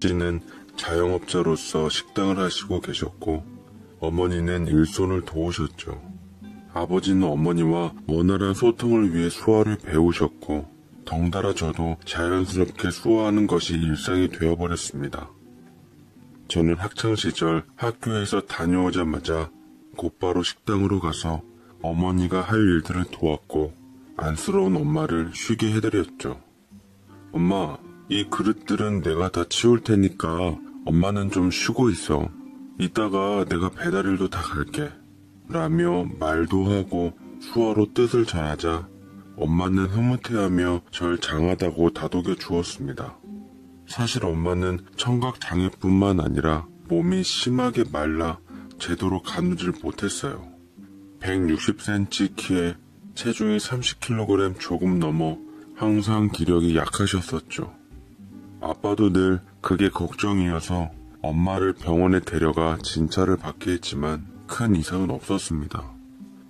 아버지는 자영업자로서 식당을 하시고 계셨고 어머니는 일손을 도우셨죠. 아버지는 어머니와 원활한 소통을 위해 수화를 배우셨고 덩달아 저도 자연스럽게 수화하는 것이 일상이 되어버렸습니다. 저는 학창시절 학교에서 다녀오자마자 곧바로 식당으로 가서 어머니가 할 일들을 도왔고 안쓰러운 엄마를 쉬게 해드렸죠. 엄마, 이 그릇들은 내가 다 치울 테니까 엄마는 좀 쉬고 있어. 이따가 내가 배달일도 다 갈게. 라며 말도 하고 수화로 뜻을 전하자 엄마는 흐뭇해하며 절 장하다고 다독여 주었습니다. 사실 엄마는 청각장애뿐만 아니라 몸이 심하게 말라 제대로 가누질 못했어요. 160cm 키에 체중이 30kg 조금 넘어 항상 기력이 약하셨었죠. 아빠도 늘 그게 걱정이어서 엄마를 병원에 데려가 진찰을 받게 했지만 큰 이상은 없었습니다.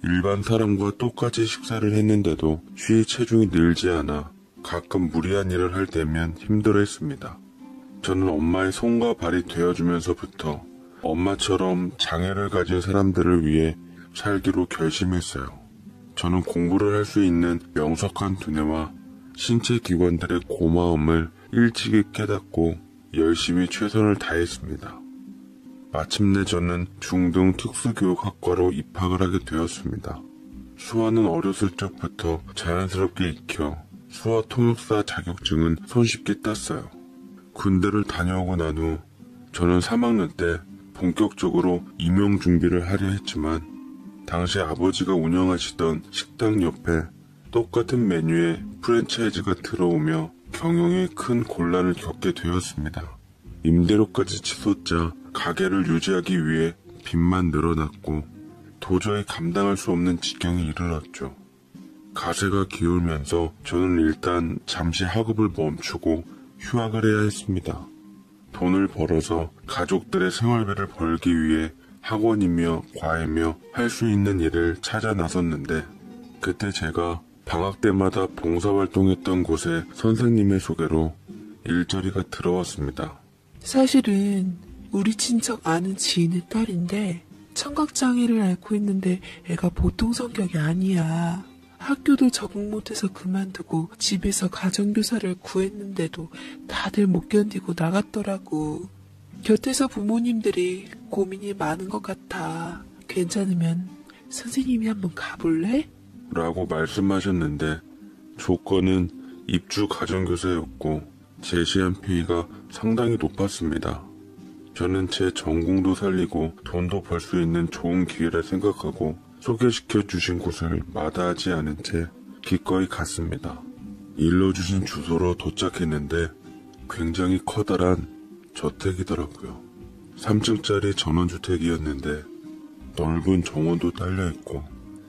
일반 사람과 똑같이 식사를 했는데도 쉬 체중이 늘지 않아 가끔 무리한 일을 할 때면 힘들어했습니다. 저는 엄마의 손과 발이 되어주면서부터 엄마처럼 장애를 가진 사람들을 위해 살기로 결심했어요. 저는 공부를 할 수 있는 명석한 두뇌와 신체 기관들의 고마움을 일찍이 깨닫고 열심히 최선을 다했습니다. 마침내 저는 중등 특수교육학과로 입학을 하게 되었습니다. 수화는 어렸을 적부터 자연스럽게 익혀 수화 통역사 자격증은 손쉽게 땄어요. 군대를 다녀오고 난 후 저는 3학년 때 본격적으로 임용 준비를 하려 했지만 당시 아버지가 운영하시던 식당 옆에 똑같은 메뉴에 프랜차이즈가 들어오며 경영에 큰 곤란을 겪게 되었습니다. 임대료까지 치솟자 가게를 유지하기 위해 빚만 늘어났고 도저히 감당할 수 없는 지경에 이르렀죠. 가세가 기울면서 저는 일단 잠시 학업을 멈추고 휴학을 해야 했습니다. 돈을 벌어서 가족들의 생활비를 벌기 위해 학원이며 과외며 할 수 있는 일을 찾아 나섰는데 그때 제가 방학 때마다 봉사활동했던 곳에 선생님의 소개로 일자리가 들어왔습니다. 사실은 우리 친척 아는 지인의 딸인데 청각장애를 앓고 있는데 애가 보통 성격이 아니야. 학교도 적응 못해서 그만두고 집에서 가정교사를 구했는데도 다들 못 견디고 나갔더라고. 곁에서 부모님들이 고민이 많은 것 같아. 괜찮으면 선생님이 한번 가볼래? 라고 말씀하셨는데 조건은 입주 가정교사였고 제시한 페이가 상당히 높았습니다. 저는 제 전공도 살리고 돈도 벌 수 있는 좋은 기회라 생각하고 소개시켜 주신 곳을 마다하지 않은 채 기꺼이 갔습니다. 일러주신 주소로 도착했는데 굉장히 커다란 저택이더라고요. 3층짜리 전원주택이었는데 넓은 정원도 딸려있고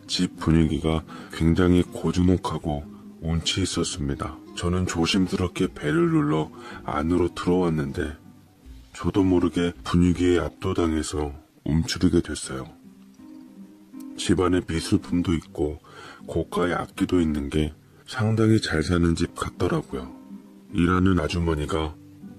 집 분위기가 굉장히 고즈넉하고 운치 있었습니다. 저는 조심스럽게 벨을 눌러 안으로 들어왔는데 저도 모르게 분위기에 압도당해서 움츠리게 됐어요. 집안에 미술품도 있고 고가의 악기도 있는 게 상당히 잘 사는 집 같더라고요. 일하는 아주머니가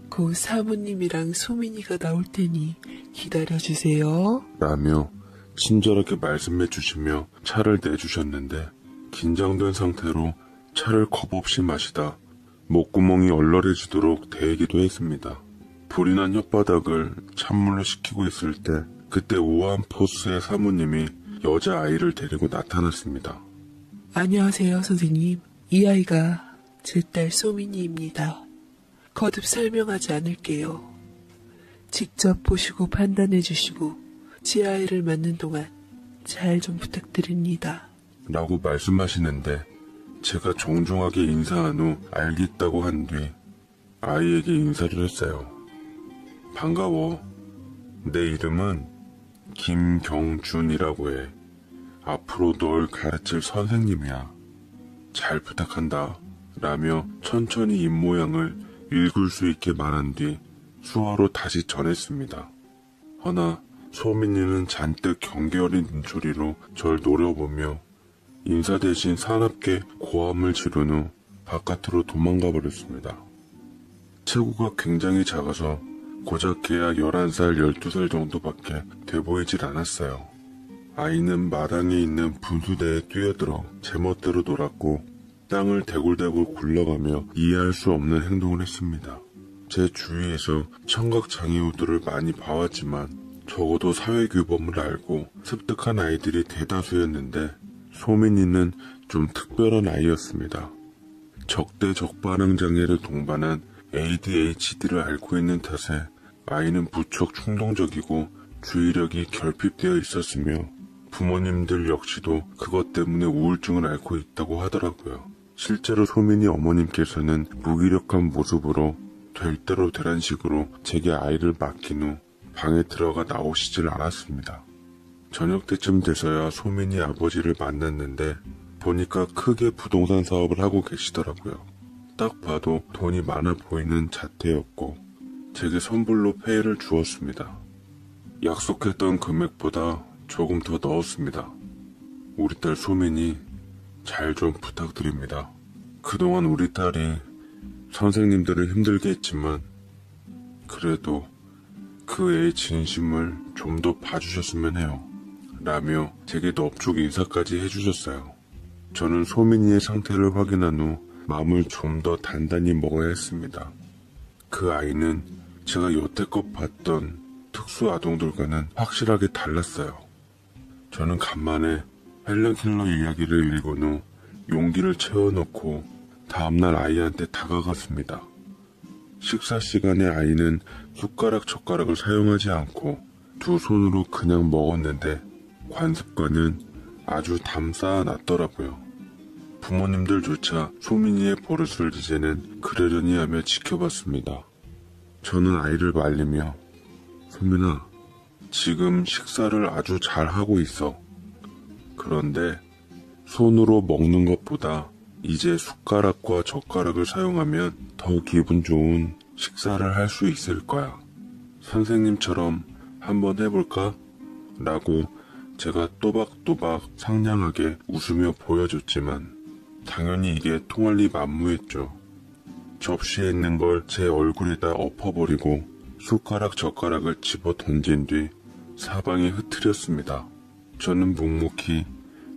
그 사모님이랑 소민이가 나올 테니 기다려주세요. 라며 친절하게 말씀해 주시며 차를 내주셨는데 긴장된 상태로 차를 겁없이 마시다 목구멍이 얼얼해지도록 대기도 했습니다. 불이 난 혓바닥을 찬물로 식히고 있을 때 그때 우아한 포스의 사모님이 여자아이를 데리고 나타났습니다. 안녕하세요, 선생님. 이 아이가 제 딸 소민이입니다. 거듭 설명하지 않을게요. 직접 보시고 판단해 주시고 제 아이를 맡는 동안 잘 좀 부탁드립니다. 라고 말씀하시는데 제가 정중하게 인사한 후 알겠다고 한 뒤 아이에게 인사를 했어요. 반가워. 내 이름은 김경준이라고 해. 앞으로 널 가르칠 선생님이야. 잘 부탁한다. 라며 천천히 입모양을 읽을 수 있게 말한 뒤 수화로 다시 전했습니다. 허나 소민이는 잔뜩 경계 어린 눈초리로 절 노려보며 인사 대신 사납게 고함을 지른 후 바깥으로 도망가 버렸습니다. 체구가 굉장히 작아서 고작 걔야 11살, 12살 정도밖에 돼 보이질 않았어요. 아이는 마당에 있는 분수대에 뛰어들어 제멋대로 놀았고 땅을 대굴대굴 굴러가며 이해할 수 없는 행동을 했습니다. 제 주위에서 청각장애우들을 많이 봐왔지만 적어도 사회규범을 알고 습득한 아이들이 대다수였는데 소민이는 좀 특별한 아이였습니다. 적대적반항장애를 동반한 ADHD를 앓고 있는 탓에 아이는 무척 충동적이고 주의력이 결핍되어 있었으며 부모님들 역시도 그것 때문에 우울증을 앓고 있다고 하더라고요. 실제로 소민이 어머님께서는 무기력한 모습으로 될 대로 되란 식으로 제게 아이를 맡긴 후 방에 들어가 나오시질 않았습니다. 저녁 때쯤 돼서야 소민이 아버지를 만났는데 보니까 크게 부동산 사업을 하고 계시더라고요. 딱 봐도 돈이 많아 보이는 자태였고 제게 선불로 페이를 주었습니다. 약속했던 금액보다 조금 더 넣었습니다. 우리 딸 소민이 잘 좀 부탁드립니다. 그동안 우리 딸이 선생님들을 힘들게 했지만 그래도 그 애의 진심을 좀 더 봐주셨으면 해요. 라며 제게 넙죽 인사까지 해주셨어요. 저는 소민이의 상태를 확인한 후 마음을 좀 더 단단히 먹어야 했습니다. 그 아이는 제가 여태껏 봤던 특수 아동들과는 확실하게 달랐어요. 저는 간만에 헬렌 켈러 이야기를 읽은 후 용기를 채워넣고 다음날 아이한테 다가갔습니다. 식사 시간에 아이는 숟가락 젓가락을 사용하지 않고 두 손으로 그냥 먹었는데 관습과는 아주 담쌓아 놨더라고요. 부모님들조차 소민이의 버릇을 이제는 그러려니 하며 지켜봤습니다. 저는 아이를 말리며 소민아, 지금 식사를 아주 잘하고 있어. 그런데 손으로 먹는 것보다 이제 숟가락과 젓가락을 사용하면 더 기분 좋은 식사를 할 수 있을 거야. 선생님처럼 한번 해볼까? 라고 제가 또박또박 상냥하게 웃으며 보여줬지만 당연히 이게 통할 리 만무했죠. 접시에 있는 걸 제 얼굴에다 엎어버리고 숟가락 젓가락을 집어 던진 뒤 사방에 흩트렸습니다. 저는 묵묵히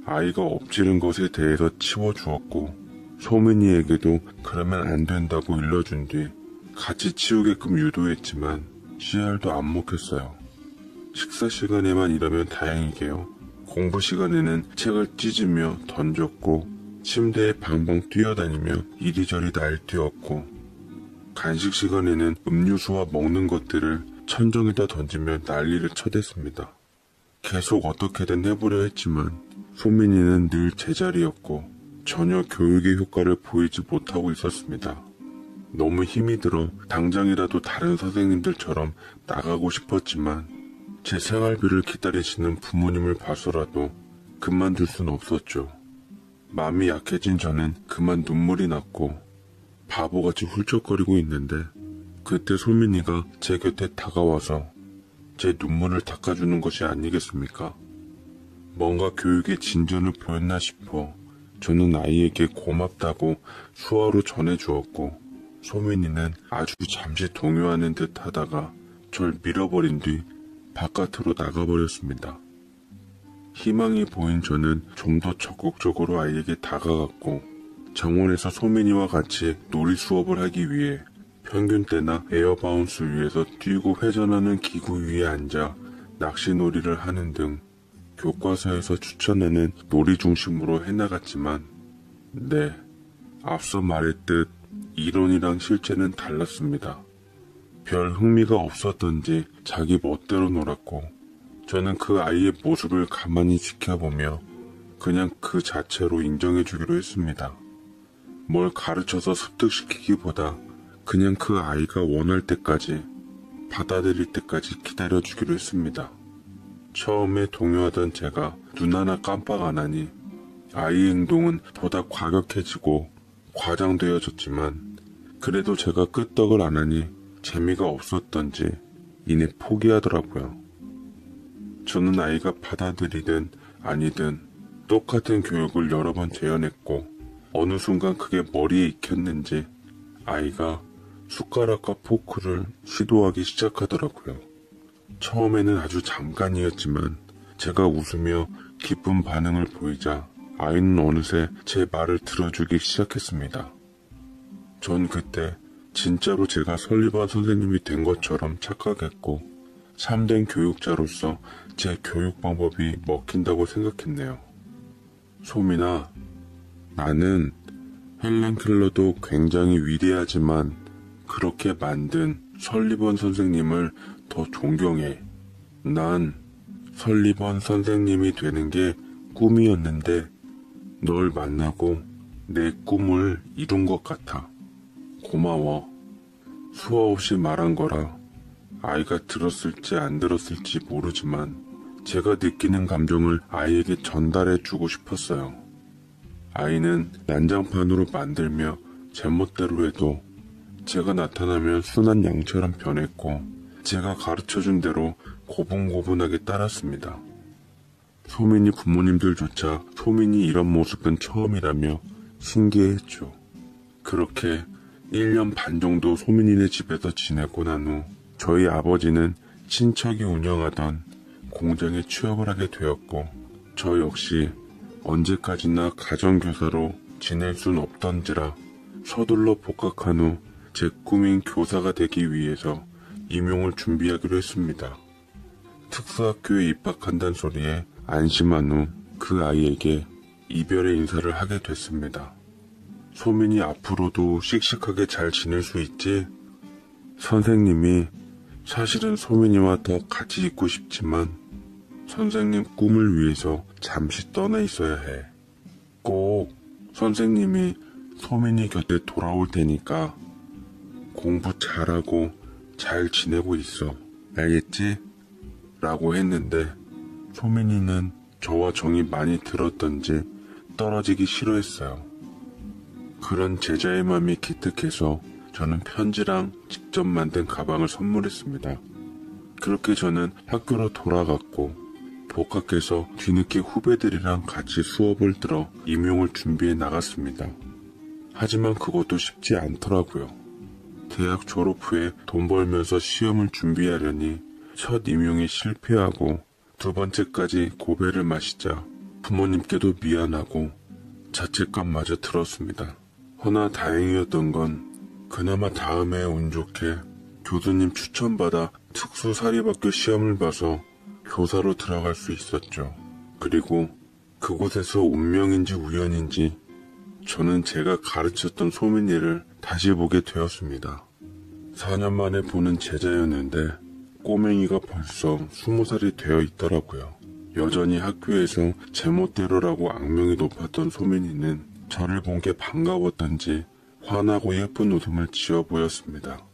아이가 엎지른 것에 대해서 치워주었고 소민이에게도 그러면 안 된다고 일러준 뒤 같이 치우게끔 유도했지만 씨알도 안 먹혔어요. 식사 시간에만 이러면 다행이게요. 공부 시간에는 책을 찢으며 던졌고 침대에 방방 뛰어다니며 이리저리 날뛰었고 간식 시간에는 음료수와 먹는 것들을 천정에다 던지며 난리를 쳐댔습니다. 계속 어떻게든 해보려 했지만 소민이는 늘 제자리였고 전혀 교육의 효과를 보이지 못하고 있었습니다. 너무 힘이 들어 당장이라도 다른 선생님들처럼 나가고 싶었지만 제 생활비를 기다리시는 부모님을 봐서라도 그만둘 순 없었죠. 마음이 약해진 저는 그만 눈물이 났고 바보같이 훌쩍거리고 있는데 그때 소민이가 제 곁에 다가와서 제 눈물을 닦아주는 것이 아니겠습니까? 뭔가 교육의 진전을 보였나 싶어 저는 아이에게 고맙다고 수화로 전해주었고 소민이는 아주 잠시 동요하는 듯 하다가 절 밀어버린 뒤 바깥으로 나가버렸습니다. 희망이 보인 저는 좀 더 적극적으로 아이에게 다가갔고 정원에서 소민이와 같이 놀이 수업을 하기 위해 평균 때나 에어바운스 위에서 뛰고 회전하는 기구 위에 앉아 낚시놀이를 하는 등 교과서에서 추천하는 놀이 중심으로 해나갔지만 네, 앞서 말했듯 이론이랑 실제는 달랐습니다. 별 흥미가 없었던지 자기 멋대로 놀았고 저는 그 아이의 모습을 가만히 지켜보며 그냥 그 자체로 인정해주기로 했습니다. 뭘 가르쳐서 습득시키기보다 그냥 그 아이가 원할 때까지 받아들일 때까지 기다려주기로 했습니다. 처음에 동요하던 제가 눈 하나 깜빡 안 하니 아이의 행동은 보다 과격해지고 과장되어졌지만 그래도 제가 끄떡을 안 하니 재미가 없었던지 이내 포기하더라고요. 저는 아이가 받아들이든 아니든 똑같은 교육을 여러 번 재현했고 어느 순간 그게 머리에 익혔는지 아이가 숟가락과 포크를 시도하기 시작하더라고요. 처음에는 아주 잠깐이었지만 제가 웃으며 기쁜 반응을 보이자 아이는 어느새 제 말을 들어주기 시작했습니다. 전 그때 진짜로 제가 설리반 선생님이 된 것처럼 착각했고 참된 교육자로서 제 교육 방법이 먹힌다고 생각했네요. 소민아, 나는 헬렌 켈러도 굉장히 위대하지만 그렇게 만든 설리번 선생님을 더 존경해. 난 설리번 선생님이 되는 게 꿈이었는데 널 만나고 내 꿈을 이룬 것 같아. 고마워. 수화 없이 말한 거라 아이가 들었을지 안 들었을지 모르지만 제가 느끼는 감정을 아이에게 전달해 주고 싶었어요. 아이는 난장판으로 만들며 제멋대로 해도 제가 나타나면 순한 양처럼 변했고 제가 가르쳐준 대로 고분고분하게 따랐습니다. 소민이 부모님들조차 소민이 이런 모습은 처음이라며 신기해했죠. 그렇게 1년 반 정도 소민이네 집에서 지내고 난 후 저희 아버지는 친척이 운영하던 공장에 취업을 하게 되었고 저 역시 언제까지나 가정교사로 지낼 순 없던지라 서둘러 복학한 후 제 꿈인 교사가 되기 위해서 임용을 준비하기로 했습니다. 특수학교에 입학한다는 소리에 안심한 후 그 아이에게 이별의 인사를 하게 됐습니다. 소민이 앞으로도 씩씩하게 잘 지낼 수 있지? 선생님이 사실은 소민이와 더 같이 있고 싶지만 선생님 꿈을 위해서 잠시 떠나 있어야 해. 꼭 선생님이 소민이 곁에 돌아올 테니까 공부 잘하고 잘 지내고 있어. 알겠지? 라고 했는데 소민이는 저와 정이 많이 들었던지 떨어지기 싫어했어요. 그런 제자의 마음이 기특해서 저는 편지랑 직접 만든 가방을 선물했습니다. 그렇게 저는 학교로 돌아갔고 복학해서 뒤늦게 후배들이랑 같이 수업을 들어 임용을 준비해 나갔습니다. 하지만 그것도 쉽지 않더라고요. 대학 졸업 후에 돈 벌면서 시험을 준비하려니 첫 임용에 실패하고 두 번째까지 고배를 마시자 부모님께도 미안하고 자책감마저 들었습니다. 허나 다행이었던 건 그나마 다음에 운 좋게 교수님 추천받아 특수사립학교 시험을 봐서 교사로 들어갈 수 있었죠. 그리고 그곳에서 운명인지 우연인지 저는 제가 가르쳤던 소민이를 다시 보게 되었습니다. 4년 만에 보는 제자였는데 꼬맹이가 벌써 20살이 되어 있더라고요. 여전히 학교에서 제멋대로라고 악명이 높았던 소민이는 저를 본 게 반가웠던지 환하고 예쁜 웃음을 지어 보였습니다.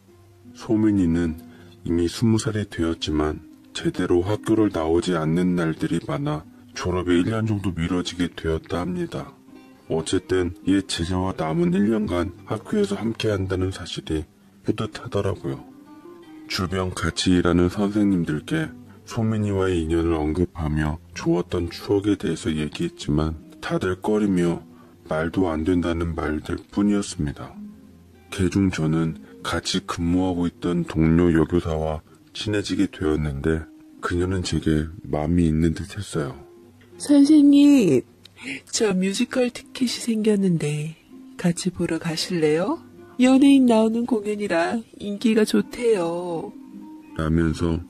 소민이는 이미 20살이 되었지만 제대로 학교를 나오지 않는 날들이 많아 졸업이 1년 정도 미뤄지게 되었다 합니다. 어쨌든 옛 제자와 남은 1년간 학교에서 함께한다는 사실이 뿌듯하더라고요. 주변 같이 일하는 선생님들께 소민이와의 인연을 언급하며 좋았던 추억에 대해서 얘기했지만 다들 꺼리며 말도 안 된다는 말들 뿐이었습니다. 개중 저는 같이 근무하고 있던 동료 여교사와 친해지게 되었는데 그녀는 제게 마음이 있는 듯 했어요. 선생님, 저 뮤지컬 티켓이 생겼는데 같이 보러 가실래요? 연예인 나오는 공연이라 인기가 좋대요. 라면서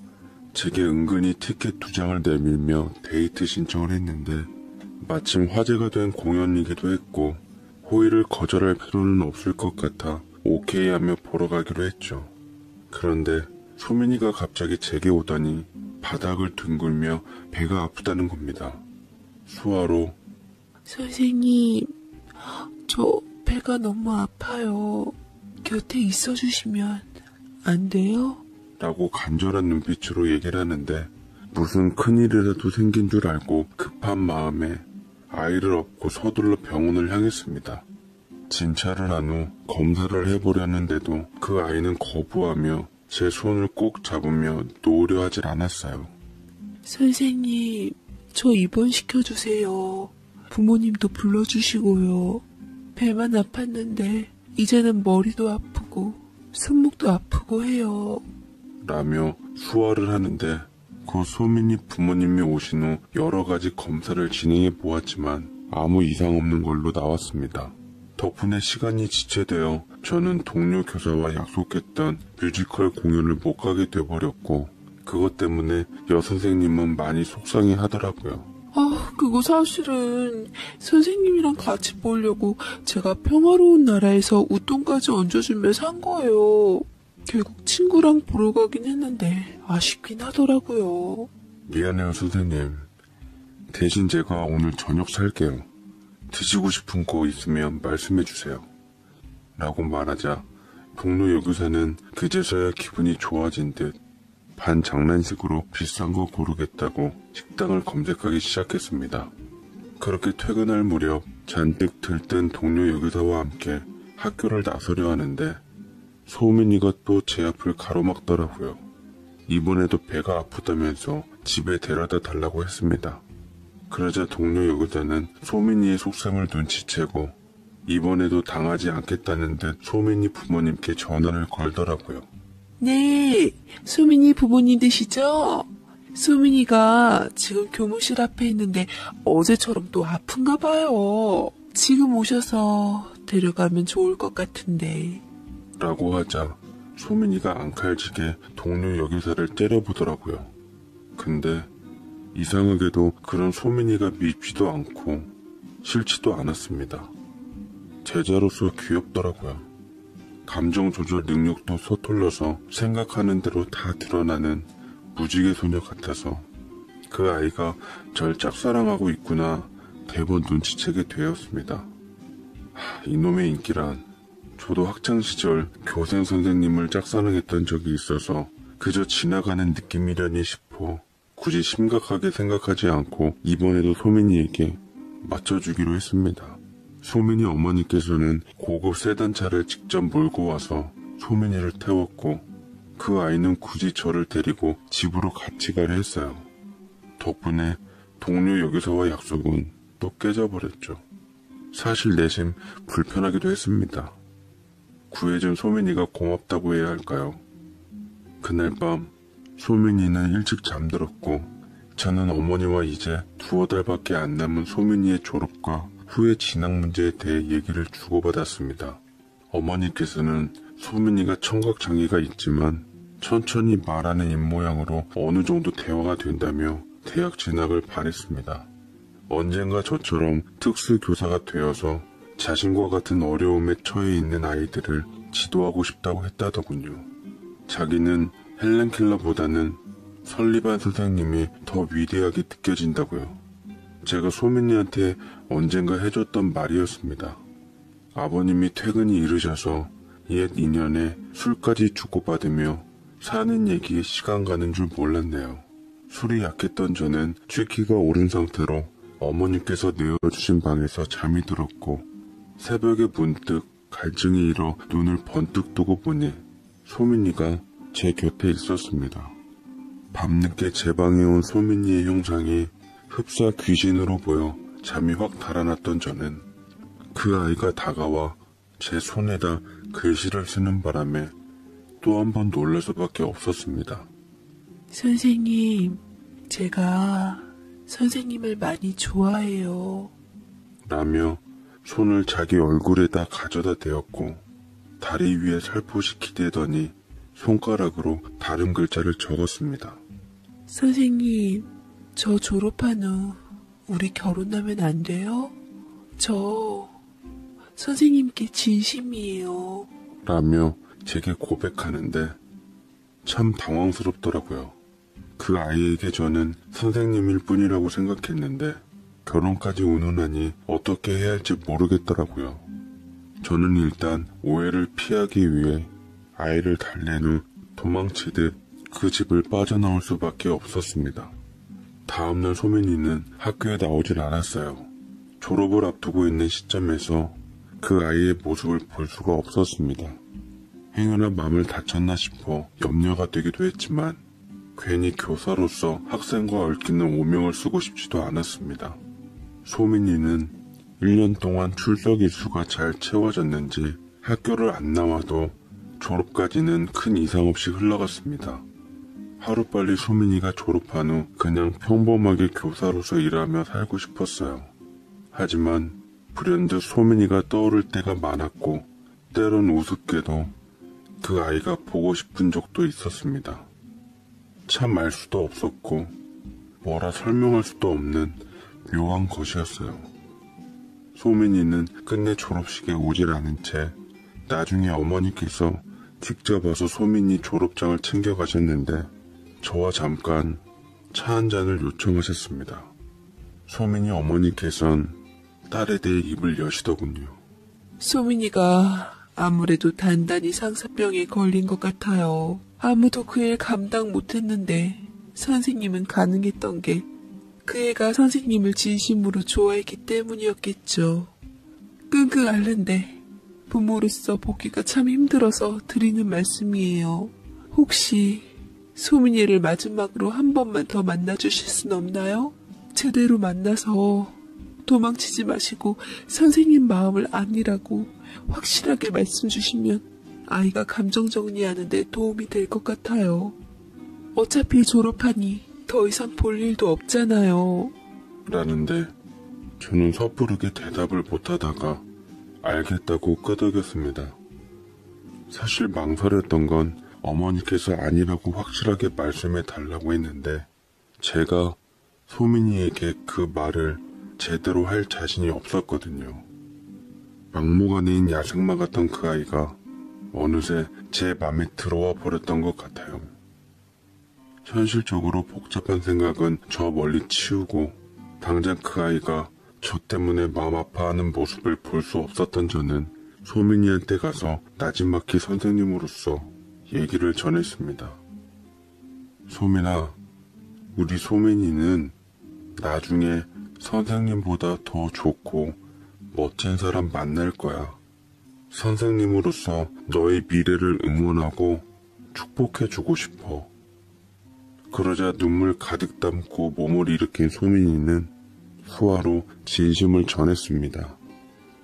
제게 은근히 티켓 2장을 내밀며 데이트 신청을 했는데 마침 화제가 된 공연이기도 했고 호의를 거절할 필요는 없을 것 같아 오케이 하며 보러 가기로 했죠. 그런데 소민이가 갑자기 제게 오더니 바닥을 둥글며 배가 아프다는 겁니다. 수화로 선생님, 저 배가 너무 아파요. 곁에 있어주시면 안 돼요? 라고 간절한 눈빛으로 얘기를 하는데 무슨 큰일이라도 생긴 줄 알고 급한 마음에 아이를 업고 서둘러 병원을 향했습니다. 진찰을 한 후 검사를 해보려는데도 그 아이는 거부하며 제 손을 꼭 잡으며 놓으려 하질 않았어요. 선생님, 저 입원시켜주세요. 부모님도 불러주시고요. 배만 아팠는데 이제는 머리도 아프고 손목도 아프고 해요. 라며 수화를 하는데 그 소민이 부모님이 오신 후 여러 가지 검사를 진행해 보았지만 아무 이상 없는 걸로 나왔습니다. 덕분에 시간이 지체되어 저는 동료 교사와 약속했던 뮤지컬 공연을 못 가게 돼버렸고 그것 때문에 여선생님은 많이 속상해 하더라고요. 그거 사실은 선생님이랑 같이 보려고 제가 평화로운 나라에서 웃돈까지 얹어주며 산 거예요. 결국 친구랑 보러 가긴 했는데 아쉽긴 하더라고요. 미안해요, 선생님. 대신 제가 오늘 저녁 살게요. 드시고 싶은 거 있으면 말씀해 주세요. 라고 말하자 동료 여교사는 그제서야 기분이 좋아진 듯 반장난식으로 비싼 거 고르겠다고 식당을 검색하기 시작했습니다. 그렇게 퇴근할 무렵 잔뜩 들뜬 동료 여교사와 함께 학교를 나서려 하는데 소민이가 또 제 앞을 가로막더라고요. 이번에도 배가 아프다면서 집에 데려다 달라고 했습니다. 그러자 동료 여교사는 소민이의 속셈을 눈치채고 이번에도 당하지 않겠다는 듯 소민이 부모님께 전화를 걸더라고요. 네, 소민이 부모님 되시죠? 소민이가 지금 교무실 앞에 있는데 어제처럼 또 아픈가 봐요. 지금 오셔서 데려가면 좋을 것 같은데. 라고 하자 소민이가 앙칼지게 동료 여교사를 때려보더라고요. 근데 이상하게도 그런 소민이가 밉지도 않고 싫지도 않았습니다. 제자로서 귀엽더라고요. 감정 조절 능력도 서툴러서 생각하는 대로 다 드러나는 무지개 소녀 같아서 그 아이가 절 짝사랑하고 있구나 대번 눈치채게 되었습니다. 이놈의 인기란. 저도 학창시절 교생 선생님을 짝사랑했던 적이 있어서 그저 지나가는 느낌이려니 싶어 굳이 심각하게 생각하지 않고 이번에도 소민이에게 맞춰주기로 했습니다. 소민이 어머니께서는 고급 세단차를 직접 몰고 와서 소민이를 태웠고 그 아이는 굳이 저를 데리고 집으로 같이 가려 했어요. 덕분에 동료 여교사와 약속은 또 깨져버렸죠. 사실 내심 불편하기도 했습니다. 구해준 소민이가 고맙다고 해야 할까요? 그날 밤 소민이는 일찍 잠들었고 저는 어머니와 이제 2달밖에 안 남은 소민이의 졸업과 후의 진학 문제에 대해 얘기를 주고받았습니다. 어머니께서는 소민이가 청각장애가 있지만 천천히 말하는 입모양으로 어느 정도 대화가 된다며 대학 진학을 바랬습니다. 언젠가 저처럼 특수교사가 되어서 자신과 같은 어려움에 처해 있는 아이들을 지도하고 싶다고 했다더군요. 자기는 헬렌 켈러보다는 설리반 선생님이 더 위대하게 느껴진다고요. 제가 소민이한테 언젠가 해줬던 말이었습니다. 아버님이 퇴근이 이르셔서 옛 인연에 술까지 주고받으며 사는 얘기에 시간 가는 줄 몰랐네요. 술이 약했던 저는 취기가 오른 상태로 어머님께서 내어주신 방에서 잠이 들었고 새벽에 문득 갈증이 일어 눈을 번뜩 뜨고 보니 소민이가 제 곁에 있었습니다. 밤늦게 제 방에 온 소민이의 형상이 흡사 귀신으로 보여 잠이 확 달아났던 저는 그 아이가 다가와 제 손에다 글씨를 쓰는 바람에 또 한 번 놀라서밖에 없었습니다. 선생님, 제가 선생님을 많이 좋아해요. 라며 손을 자기 얼굴에다 가져다 대었고 다리 위에 살포시 기대더니 손가락으로 다른 글자를 적었습니다. 선생님, 저 졸업한 후 우리 결혼하면 안 돼요? 저 선생님께 진심이에요. 라며 제게 고백하는데 참 당황스럽더라고요. 그 아이에게 저는 선생님일 뿐이라고 생각했는데 결혼까지 운운하니 어떻게 해야 할지 모르겠더라고요. 저는 일단 오해를 피하기 위해 아이를 달랜 후 도망치듯 그 집을 빠져나올 수밖에 없었습니다. 다음날 소민이는 학교에 나오질 않았어요. 졸업을 앞두고 있는 시점에서 그 아이의 모습을 볼 수가 없었습니다. 행여나 마음을 다쳤나 싶어 염려가 되기도 했지만 괜히 교사로서 학생과 얽히는 오명을 쓰고 싶지도 않았습니다. 소민이는 1년 동안 출석 일수가 잘 채워졌는지 학교를 안 나와도 졸업까지는 큰 이상 없이 흘러갔습니다. 하루빨리 소민이가 졸업한 후 그냥 평범하게 교사로서 일하며 살고 싶었어요. 하지만 불현듯 소민이가 떠오를 때가 많았고 때론 우습게도 그 아이가 보고 싶은 적도 있었습니다. 참 알 수도 없었고 뭐라 설명할 수도 없는 묘한 것이었어요. 소민이는 끝내 졸업식에 오질 않은 채 나중에 어머니께서 직접 와서 소민이 졸업장을 챙겨가셨는데 저와 잠깐 차 한 잔을 요청하셨습니다. 소민이 어머니께선 딸에 대해 입을 여시더군요. 소민이가 아무래도 단단히 상사병에 걸린 것 같아요. 아무도 그 일 감당 못했는데 선생님은 가능했던 게 그 애가 선생님을 진심으로 좋아했기 때문이었겠죠. 끙끙 앓는데 부모로서 보기가 참 힘들어서 드리는 말씀이에요. 혹시 소민이를 마지막으로 한 번만 더 만나주실 순 없나요? 제대로 만나서 도망치지 마시고 선생님 마음을 아니라고 확실하게 말씀 주시면 아이가 감정 정리하는 데 도움이 될 것 같아요. 어차피 졸업하니 더 이상 볼 일도 없잖아요. 라는데 저는 섣부르게 대답을 못하다가 알겠다고 끄덕였습니다. 사실 망설였던 건 어머니께서 아니라고 확실하게 말씀해 달라고 했는데 제가 소민이에게 그 말을 제대로 할 자신이 없었거든요. 막무가내인 야생마 같던 그 아이가 어느새 제 맘에 들어와 버렸던 것 같아요. 현실적으로 복잡한 생각은 저 멀리 치우고 당장 그 아이가 저 때문에 마음 아파하는 모습을 볼 수 없었던 저는 소민이한테 가서 나지막히 선생님으로서 얘기를 전했습니다. 소민아, 우리 소민이는 나중에 선생님보다 더 좋고 멋진 사람 만날 거야. 선생님으로서 너의 미래를 응원하고 축복해주고 싶어. 그러자 눈물 가득 담고 몸을 일으킨 소민이는 수화로 진심을 전했습니다.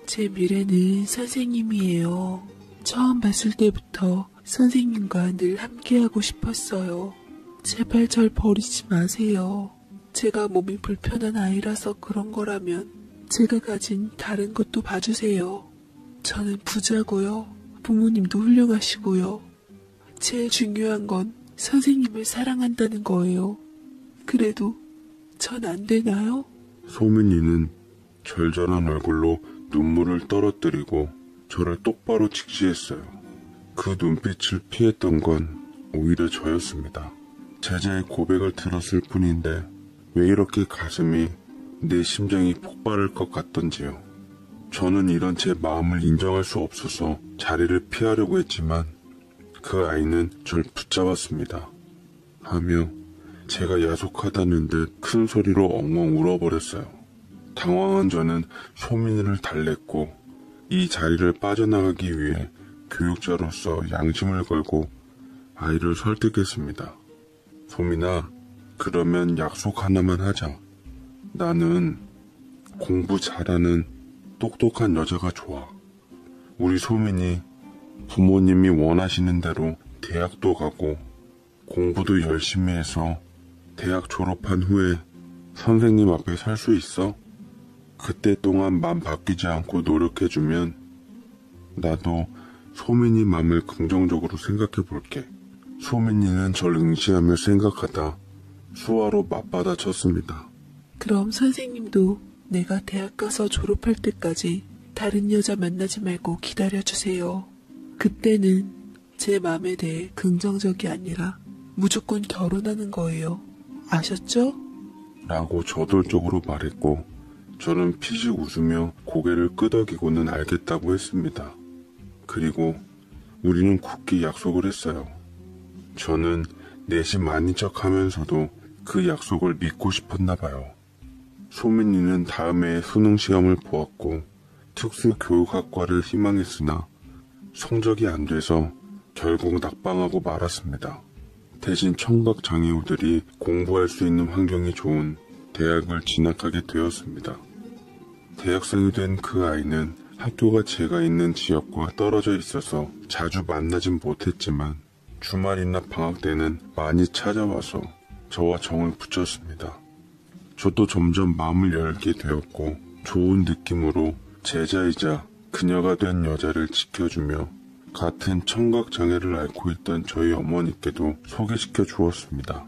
제 미래는 선생님이에요. 처음 봤을 때부터 선생님과 늘 함께하고 싶었어요. 제발 절 버리지 마세요. 제가 몸이 불편한 아이라서 그런 거라면 제가 가진 다른 것도 봐주세요. 저는 부자고요. 부모님도 훌륭하시고요. 제일 중요한 건 선생님을 사랑한다는 거예요. 그래도 전 안 되나요? 소민이는 절절한 얼굴로 눈물을 떨어뜨리고 저를 똑바로 직시했어요. 그 눈빛을 피했던 건 오히려 저였습니다. 제자의 고백을 들었을 뿐인데 왜 이렇게 가슴이 내 심장이 폭발할 것 같던지요. 저는 이런 제 마음을 인정할 수 없어서 자리를 피하려고 했지만 그 아이는 절 붙잡았습니다. 하며 제가 야속하다는 듯 큰 소리로 엉엉 울어버렸어요. 당황한 저는 소민이를 달랬고 이 자리를 빠져나가기 위해 교육자로서 양심을 걸고 아이를 설득했습니다. 소민아, 그러면 약속 하나만 하자. 나는 공부 잘하는 똑똑한 여자가 좋아. 우리 소민이 부모님이 원하시는 대로 대학도 가고 공부도 열심히 해서 대학 졸업한 후에 선생님 앞에 살 수 있어? 그때 동안 맘 바뀌지 않고 노력해주면 나도 소민이 맘을 긍정적으로 생각해 볼게. 소민이는 절 응시하며 생각하다 수화로 맞받아 쳤습니다. 그럼 선생님도 내가 대학 가서 졸업할 때까지 다른 여자 만나지 말고 기다려주세요. 그때는 제 마음에 대해 긍정적이 아니라 무조건 결혼하는 거예요. 아셨죠? 라고 저돌적으로 말했고 저는 피식 웃으며 고개를 끄덕이고는 알겠다고 했습니다. 그리고 우리는 굳게 약속을 했어요. 저는 내심 아닌 척 하면서도 그 약속을 믿고 싶었나 봐요. 소민이는 다음 해에 수능 시험을 보았고 특수교육학과를 희망했으나 성적이 안 돼서 결국 낙방하고 말았습니다. 대신 청각장애우들이 공부할 수 있는 환경이 좋은 대학을 진학하게 되었습니다. 대학생이 된 그 아이는 학교가 제가 있는 지역과 떨어져 있어서 자주 만나진 못했지만 주말이나 방학 때는 많이 찾아와서 저와 정을 붙였습니다. 저도 점점 마음을 열게 되었고 좋은 느낌으로 제자이자 그녀가 된 여자를 지켜주며 같은 청각장애를 앓고 있던 저희 어머니께도 소개시켜 주었습니다.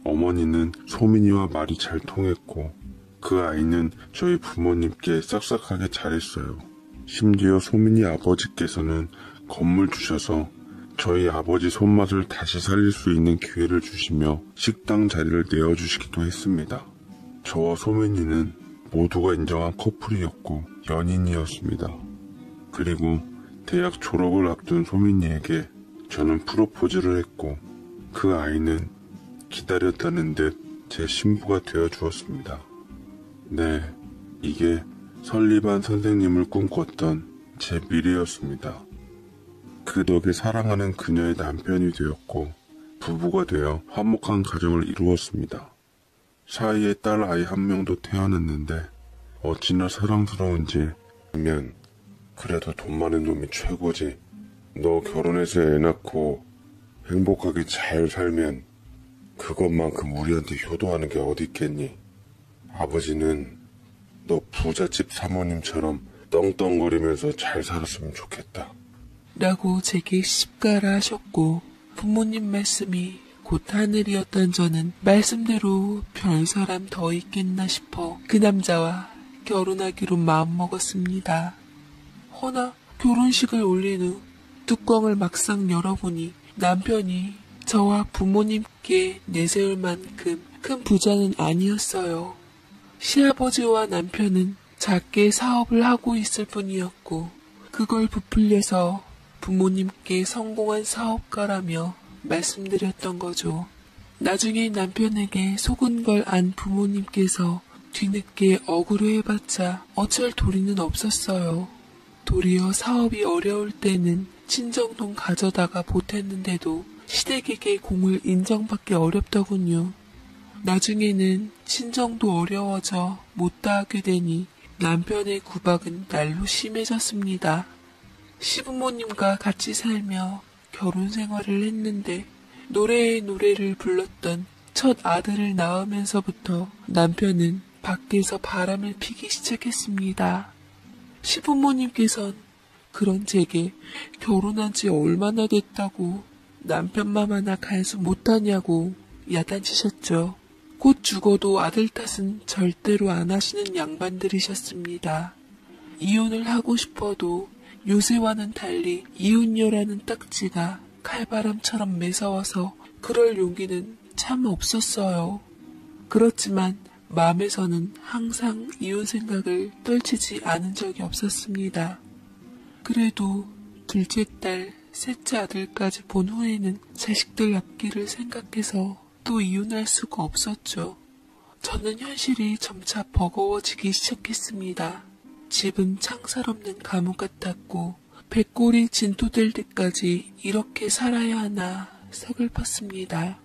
어머니는 소민이와 말이 잘 통했고 그 아이는 저희 부모님께 싹싹하게 잘했어요. 심지어 소민이 아버지께서는 건물 주셔서 저희 아버지 손맛을 다시 살릴 수 있는 기회를 주시며 식당 자리를 내어주시기도 했습니다. 저와 소민이는 모두가 인정한 커플이었고 연인이었습니다. 그리고 대학 졸업을 앞둔 소민이에게 저는 프로포즈를 했고 그 아이는 기다렸다는 듯 제 신부가 되어 주었습니다. 네, 이게 설리반 선생님을 꿈꿨던 제 미래였습니다. 그 덕에 사랑하는 그녀의 남편이 되었고 부부가 되어 화목한 가정을 이루었습니다. 사이에 딸 아이 한 명도 태어났는데 어찌나 사랑스러운지 하면 그래도 돈 많은 놈이 최고지. 너 결혼해서 애 낳고 행복하게 잘 살면 그것만큼 우리한테 효도하는 게 어디 있겠니? 아버지는 너 부잣집 사모님처럼 떵떵거리면서 잘 살았으면 좋겠다. 라고 제게 십가라 하셨고 부모님 말씀이 곧 하늘이었던 저는 말씀대로 별 사람 더 있겠나 싶어 그 남자와 결혼하기로 마음먹었습니다. 허나 결혼식을 올린 후 뚜껑을 막상 열어보니 남편이 저와 부모님께 내세울 만큼 큰 부자는 아니었어요. 시아버지와 남편은 작게 사업을 하고 있을 뿐이었고 그걸 부풀려서 부모님께 성공한 사업가라며 말씀드렸던 거죠. 나중에 남편에게 속은 걸 안 부모님께서 뒤늦게 억울해봤자 어쩔 도리는 없었어요. 도리어 사업이 어려울 때는 친정돈 가져다가 보탰는데도 시댁에게 공을 인정받기 어렵더군요. 나중에는 친정도 어려워져 못다 하게 되니 남편의 구박은 날로 심해졌습니다. 시부모님과 같이 살며 결혼 생활을 했는데 노래에 노래를 불렀던 첫 아들을 낳으면서부터 남편은 밖에서 바람을 피기 시작했습니다. 시부모님께선 그런 제게 결혼한 지 얼마나 됐다고 남편 맘 하나 간수 못하냐고 야단치셨죠. 곧 죽어도 아들 탓은 절대로 안 하시는 양반들이셨습니다. 이혼을 하고 싶어도 요새와는 달리 이혼녀라는 딱지가 칼바람처럼 매서워서 그럴 용기는 참 없었어요. 그렇지만 마음에서는 항상 이혼 생각을 떨치지 않은 적이 없었습니다. 그래도 둘째 딸, 셋째 아들까지 본 후에는 자식들 앞길을 생각해서 또 이혼할 수가 없었죠. 저는 현실이 점차 버거워지기 시작했습니다. 집은 창살 없는 감옥 같았고 백골이 진토될 때까지 이렇게 살아야 하나 서글펐습니다.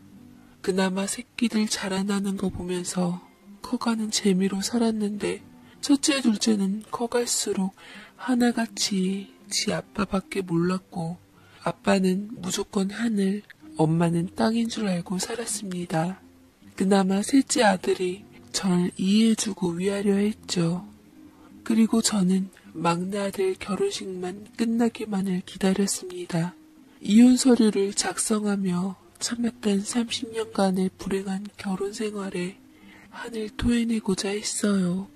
그나마 새끼들 자라나는 거 보면서 커가는 재미로 살았는데 첫째 둘째는 커갈수록 하나같이 지 아빠밖에 몰랐고 아빠는 무조건 하늘, 엄마는 땅인 줄 알고 살았습니다. 그나마 셋째 아들이 절 이해해주고 위하려 했죠. 그리고 저는 막내 아들 결혼식만 끝나기만을 기다렸습니다. 이혼 서류를 작성하며 참았던 30년간의 불행한 결혼 생활에 한을 토해내고자 했어요.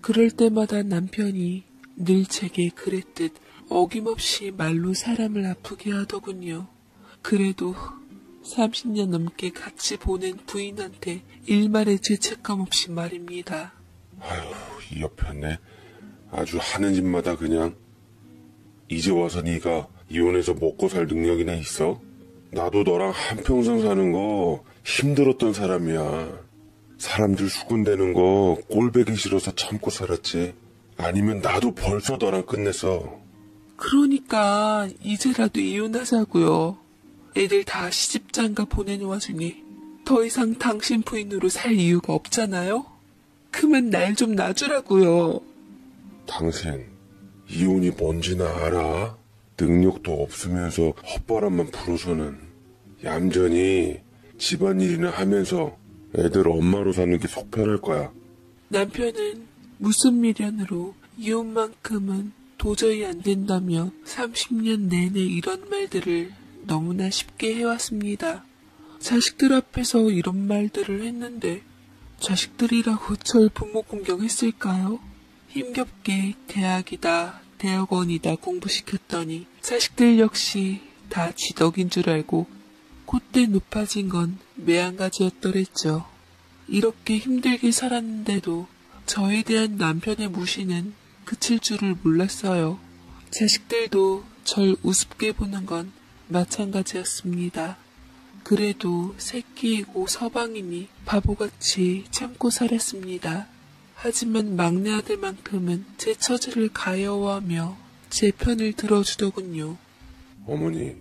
그럴 때마다 남편이 늘 제게 그랬듯 어김없이 말로 사람을 아프게 하더군요. 그래도 30년 넘게 같이 보낸 부인한테 일말의 죄책감 없이 말입니다. 아휴, 이 옆편네 아주 하는 짓마다 그냥 이제 와서 네가 이혼해서 먹고 살 능력이나 있어? 나도 너랑 한평생 사는 거 힘들었던 사람이야. 사람들 수군대는 거 꼴배기 싫어서 참고 살았지. 아니면 나도 벌써 너랑 끝냈어. 그러니까 이제라도 이혼하자고요. 애들 다 시집장가 보내는 와중에 더 이상 당신 부인으로 살 이유가 없잖아요? 그만 날 좀 놔주라고요. 당신 이혼이 뭔지나 알아? 능력도 없으면서 헛바람만 불어서는 얌전히 집안일이나 하면서 애들 엄마로 사는 게 속 편할 거야. 남편은 무슨 미련으로 이혼만큼은 도저히 안 된다며 30년 내내 이런 말들을 너무나 쉽게 해왔습니다. 자식들 앞에서 이런 말들을 했는데 자식들이라고 절 부모 공경했을까요? 힘겹게 대학이다, 대학원이다 공부시켰더니 자식들 역시 다 쥐덕인 줄 알고 콧대 높아진 건 매한가지였더랬죠. 이렇게 힘들게 살았는데도 저에 대한 남편의 무시는 그칠 줄을 몰랐어요. 자식들도 절 우습게 보는 건 마찬가지였습니다. 그래도 새끼이고 서방이니 바보같이 참고 살았습니다. 하지만 막내 아들만큼은 제 처지를 가여워하며 제 편을 들어주더군요. 어머니,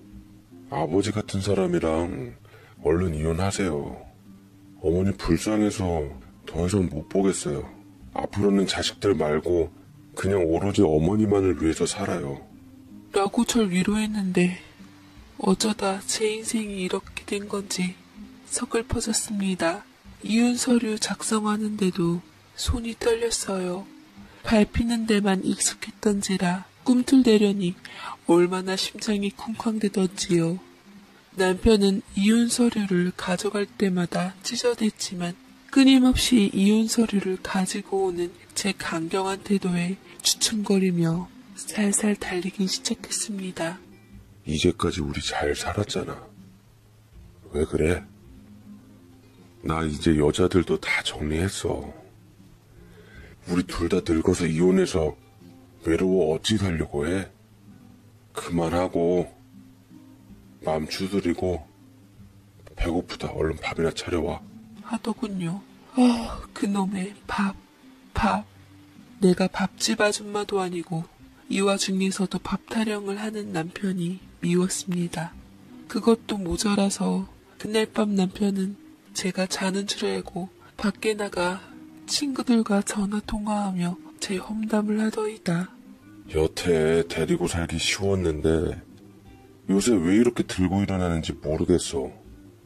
아버지 같은 사람이랑 얼른 이혼하세요. 어머니 불쌍해서 더 이상 못 보겠어요. 앞으로는 자식들 말고 그냥 오로지 어머니만을 위해서 살아요. 라고 절 위로했는데 어쩌다 제 인생이 이렇게 된 건지 서글퍼졌습니다. 이혼 서류 작성하는데도 손이 떨렸어요. 밟히는 데만 익숙했던지라 꿈틀대려니 얼마나 심장이 쿵쾅대던지요. 남편은 이혼 서류를 가져갈 때마다 찢어댔지만 끊임없이 이혼 서류를 가지고 오는 제 강경한 태도에 주춤거리며 살살 달리기 시작했습니다. 이제까지 우리 잘 살았잖아. 왜 그래? 나 이제 여자들도 다 정리했어. 우리 둘 다 늙어서 이혼해서 외로워 어찌 살려고 해? 그만하고 마음 추스리고 배고프다 얼른 밥이나 차려와 하더군요. 그놈의 밥. 내가 밥집 아줌마도 아니고 이 와중에서도 밥 타령을 하는 남편이 미웠습니다. 그것도 모자라서 그날 밤 남편은 제가 자는 줄 알고 밖에 나가 친구들과 전화 통화하며 제 험담을 하더이다. 여태 데리고 살기 쉬웠는데 요새 왜 이렇게 들고 일어나는지 모르겠어.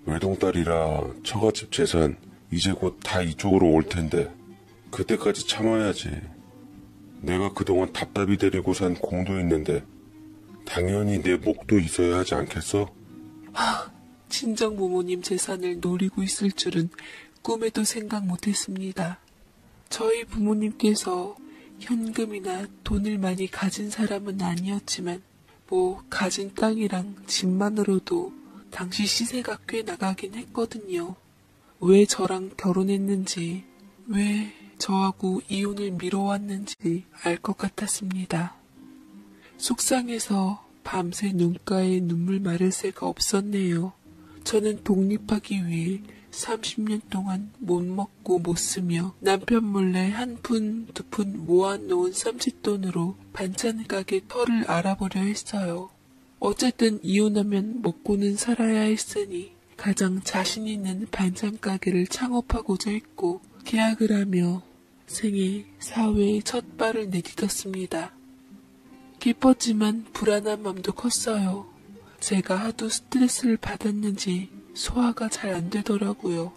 외동딸이라 처갓집 재산 이제 곧 다 이쪽으로 올 텐데 그때까지 참아야지. 내가 그동안 답답히 데리고 산 공도 있는데 당연히 내 목도 있어야 하지 않겠어? 친정 부모님 재산을 노리고 있을 줄은 꿈에도 생각 못했습니다. 저희 부모님께서 현금이나 돈을 많이 가진 사람은 아니었지만 가진 땅이랑 집만으로도 당시 시세가 꽤 나가긴 했거든요. 왜 저랑 결혼했는지, 왜 저하고 이혼을 미뤄왔는지 알 것 같았습니다. 속상해서 밤새 눈가에 눈물 마를 새가 없었네요. 저는 독립하기 위해 30년 동안 못 먹고 못 쓰며 남편 몰래 한 푼, 두 푼 모아놓은 쌈짓돈으로 반찬 가게 터를 알아보려 했어요. 어쨌든 이혼하면 먹고는 살아야 했으니 가장 자신 있는 반찬 가게를 창업하고자 했고 계약을 하며 생애 사회에 첫 발을 내딛었습니다. 기뻤지만 불안한 마음도 컸어요. 제가 하도 스트레스를 받았는지 소화가 잘 안 되더라고요.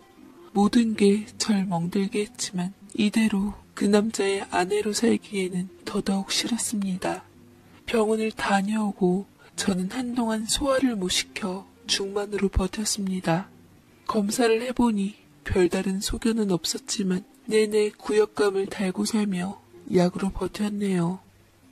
모든 게 절 멍들게 했지만 이대로 그 남자의 아내로 살기에는 더더욱 싫었습니다. 병원을 다녀오고 저는 한동안 소화를 못 시켜 중만으로 버텼습니다. 검사를 해보니 별다른 소견은 없었지만 내내 구역감을 달고 살며 약으로 버텼네요.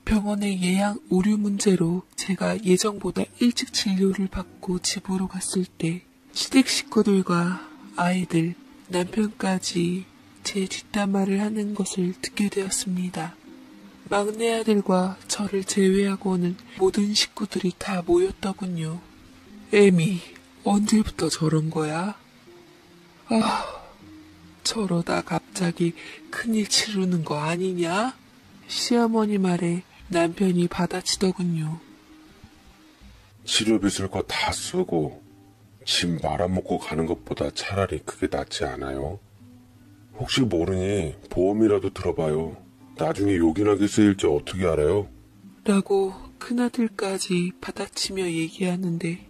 병원의 예약 오류 문제로 제가 예정보다 일찍 진료를 받고 집으로 갔을 때 시댁 식구들과 아이들, 남편까지 제 뒷담화를 하는 것을 듣게 되었습니다. 막내 아들과 저를 제외하고는 모든 식구들이 다 모였더군요. 애미, 언제부터 저런 거야? 저러다 갑자기 큰일 치르는 거 아니냐? 시어머니 말에 남편이 받아치더군요. 치료 비쓸 거 다 쓰고 집 말아먹고 가는 것보다 차라리 그게 낫지 않아요? 혹시 모르니 보험이라도 들어봐요. 나중에 요긴하게 쓰일지 어떻게 알아요? 라고 큰아들까지 받아치며 얘기하는데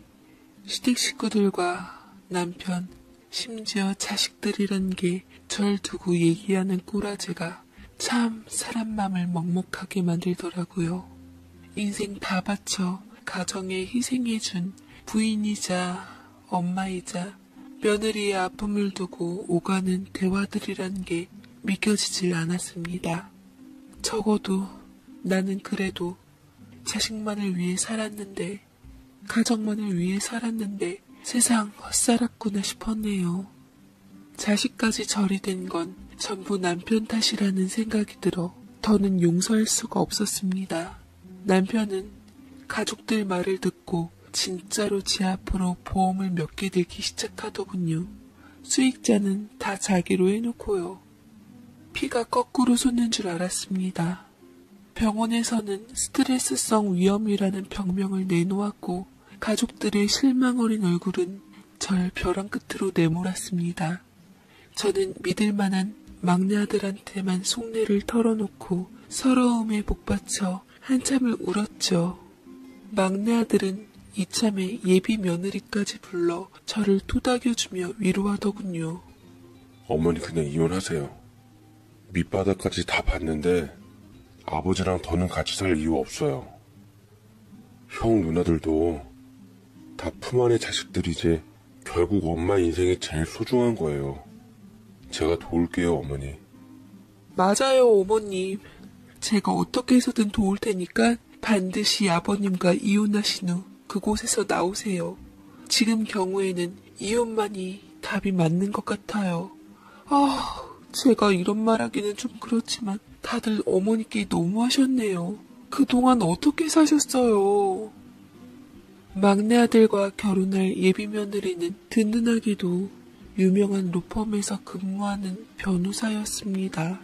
시댁 식구들과 남편, 심지어 자식들이란 게 절 두고 얘기하는 꼬라지가 참 사람 맘을 먹먹하게 만들더라고요. 인생 다 바쳐 가정에 희생해준 부인이자 엄마이자 며느리의 아픔을 두고 오가는 대화들이란 게 믿겨지질 않았습니다. 적어도 나는 그래도 자식만을 위해 살았는데, 가정만을 위해 살았는데 세상 헛살았구나 싶었네요. 자식까지 절이 된 건 전부 남편 탓이라는 생각이 들어 더는 용서할 수가 없었습니다. 남편은 가족들 말을 듣고 진짜로 제 앞으로 보험을 몇 개 들기 시작하더군요. 수익자는 다 자기로 해놓고요. 피가 거꾸로 솟는 줄 알았습니다. 병원에서는 스트레스성 위염이라는 병명을 내놓았고 가족들의 실망 어린 얼굴은 절 벼랑 끝으로 내몰았습니다. 저는 믿을 만한 막내 아들한테만 속내를 털어놓고 서러움에 복받쳐 한참을 울었죠. 막내 아들은 이참에 예비 며느리까지 불러 저를 토닥여주며 위로하더군요. 어머니 그냥 이혼하세요. 밑바닥까지 다 봤는데 아버지랑 더는 같이 살 이유 없어요. 형 누나들도 다 품 안의 자식들이지 결국 엄마 인생이 제일 소중한 거예요. 제가 도울게요, 어머니. 맞아요, 어머님. 제가 어떻게 해서든 도울 테니까 반드시 아버님과 이혼하신 후 그곳에서 나오세요. 지금 경우에는 이혼만이 답이 맞는 것 같아요. 제가 이런 말하기는 좀 그렇지만 다들 어머니께 너무하셨네요. 그동안 어떻게 사셨어요? 막내 아들과 결혼할 예비 며느리는 든든하게도 유명한 로펌에서 근무하는 변호사였습니다.